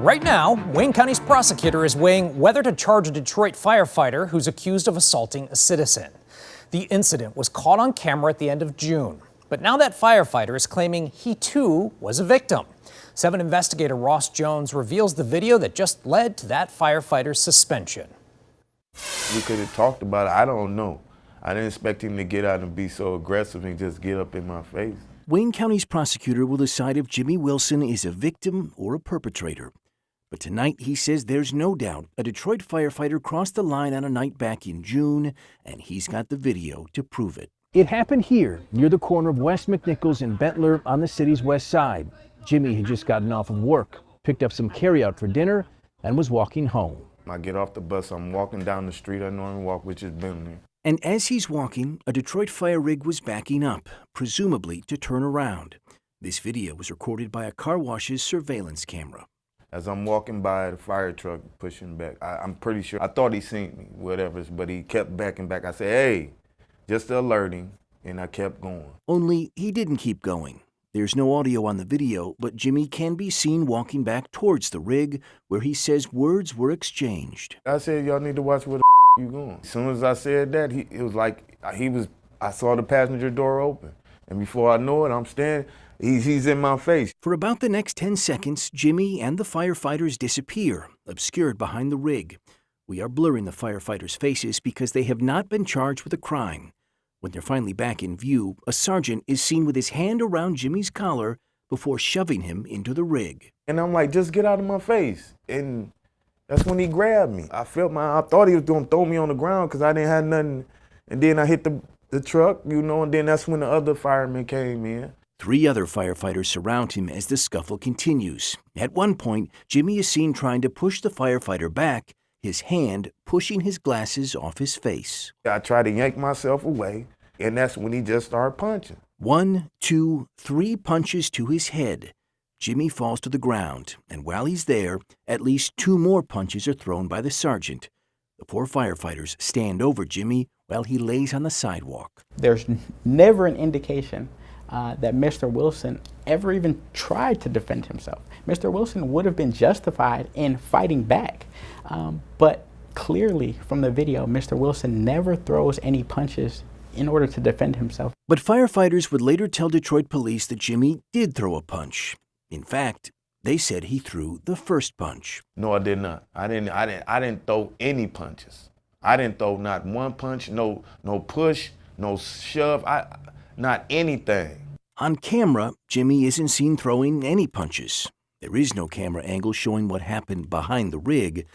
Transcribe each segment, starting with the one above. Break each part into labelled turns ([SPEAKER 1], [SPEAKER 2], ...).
[SPEAKER 1] Right now, Wayne County's prosecutor is weighing whether to charge a Detroit firefighter who's accused of assaulting a citizen. The incident was caught on camera at the end of June. But now that firefighter is claiming he too was a victim. 7 investigator Ross Jones reveals the video that just led to that firefighter's suspension.
[SPEAKER 2] We could have talked about it. I don't know. I didn't expect him to get out and be so aggressive and just get up in my face.
[SPEAKER 3] Wayne County's prosecutor will decide if Jimmy Wilson is a victim or a perpetrator. But tonight he says there's no doubt a Detroit firefighter crossed the line on a night back in June, and he's got the video to prove it.
[SPEAKER 4] It happened here, near the corner of West McNichols and Bentler on the city's west side. Jimmy had just gotten off of work, picked up some carryout for dinner, and was walking home.
[SPEAKER 2] I get off the bus, I'm walking down the street I normally walk, which is Bentler.
[SPEAKER 3] And as he's walking, a Detroit fire rig was backing up, presumably to turn around. This video was recorded by a car wash's surveillance camera.
[SPEAKER 2] As I'm walking by the fire truck pushing back, I'm pretty sure, I thought he seen me, whatever, but he kept backing back. I said, hey, just alerting, and I kept going.
[SPEAKER 3] Only he didn't keep going. There's no audio on the video, but Jimmy can be seen walking back towards the rig, where he says words were exchanged.
[SPEAKER 2] I said, y'all need to watch where the you going. As soon as I said that, it was like I saw the passenger door open. And before I know it, I'm standing, he's in my face.
[SPEAKER 3] For about the next 10 seconds, Jimmy and the firefighters disappear, obscured behind the rig. We are blurring the firefighters' faces because they have not been charged with a crime. When they're finally back in view, a sergeant is seen with his hand around Jimmy's collar before shoving him into the rig.
[SPEAKER 2] And I'm like, just get out of my face. And that's when he grabbed me. I thought he was gonna throw me on the ground because I didn't have nothing. And then I hit the truck, and then that's when the other firemen came in.
[SPEAKER 3] 3 other firefighters surround him as the scuffle continues. At one point, Jimmy is seen trying to push the firefighter back, his hand pushing his glasses off his face.
[SPEAKER 2] I tried to yank myself away, and that's when he just started punching.
[SPEAKER 3] 1, 2, 3 punches to his head. Jimmy falls to the ground, and while he's there, at least 2 more punches are thrown by the sergeant. The 4 firefighters stand over Jimmy while he lays on the sidewalk.
[SPEAKER 5] There's never an indication that Mr. Wilson ever even tried to defend himself. Mr. Wilson would have been justified in fighting back. But clearly from the video, Mr. Wilson never throws any punches in order to defend himself.
[SPEAKER 3] But firefighters would later tell Detroit police that Jimmy did throw a punch. In fact, they said he threw the first punch.
[SPEAKER 2] No, I did not. I didn't throw any punches. I didn't throw not one punch, no push, no shove, not anything.
[SPEAKER 3] On camera, Jimmy isn't seen throwing any punches. There is no camera angle showing what happened behind the rig,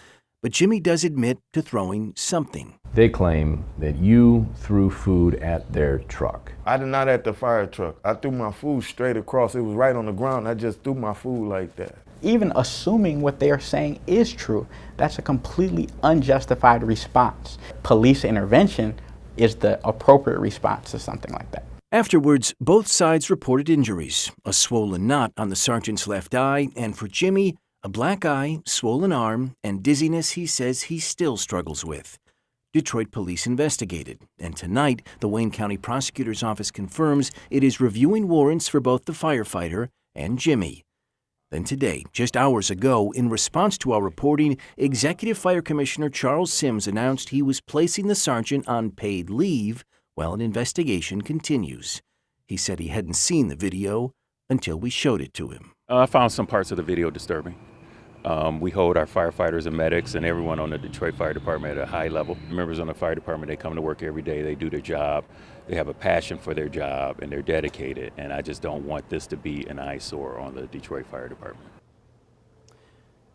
[SPEAKER 3] but Jimmy does admit to throwing something.
[SPEAKER 6] They claim that you threw food at their truck.
[SPEAKER 2] I did not at the fire truck. I threw my food straight across. It was right on the ground. I just threw my food like that.
[SPEAKER 5] Even assuming what they're saying is true, that's a completely unjustified response. Police intervention is the appropriate response to something like that.
[SPEAKER 3] Afterwards, both sides reported injuries, a swollen knot on the sergeant's left eye, and for Jimmy, a black eye, swollen arm, and dizziness he says he still struggles with. Detroit police investigated, and tonight, the Wayne County Prosecutor's Office confirms it is reviewing warrants for both the firefighter and Jimmy. Then today, just hours ago, in response to our reporting, Executive Fire Commissioner Charles Sims announced he was placing the sergeant on paid leave while an investigation continues. He said he hadn't seen the video until we showed it to him.
[SPEAKER 7] I found some parts of the video disturbing. We hold our firefighters and medics and everyone on the Detroit Fire Department at a high level. Members on the fire department, they come to work every day, they do their job, they have a passion for their job, and they're dedicated, and I just don't want this to be an eyesore on the Detroit Fire Department.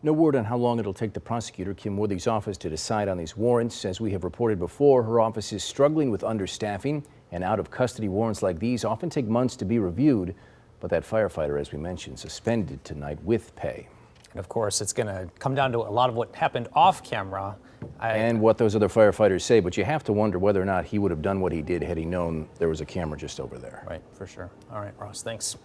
[SPEAKER 4] No word on how long it'll take the prosecutor, Kim Worthy's office, to decide on these warrants. As we have reported before, her office is struggling with understaffing, and out-of-custody warrants like these often take months to be reviewed. But that firefighter, as we mentioned, suspended tonight with pay.
[SPEAKER 1] And of course, it's going to come down to a lot of what happened off camera.
[SPEAKER 4] And what those other firefighters say, but you have to wonder whether or not he would have done what he did had he known there was a camera just over there.
[SPEAKER 1] Right, for sure. All right, Ross, thanks.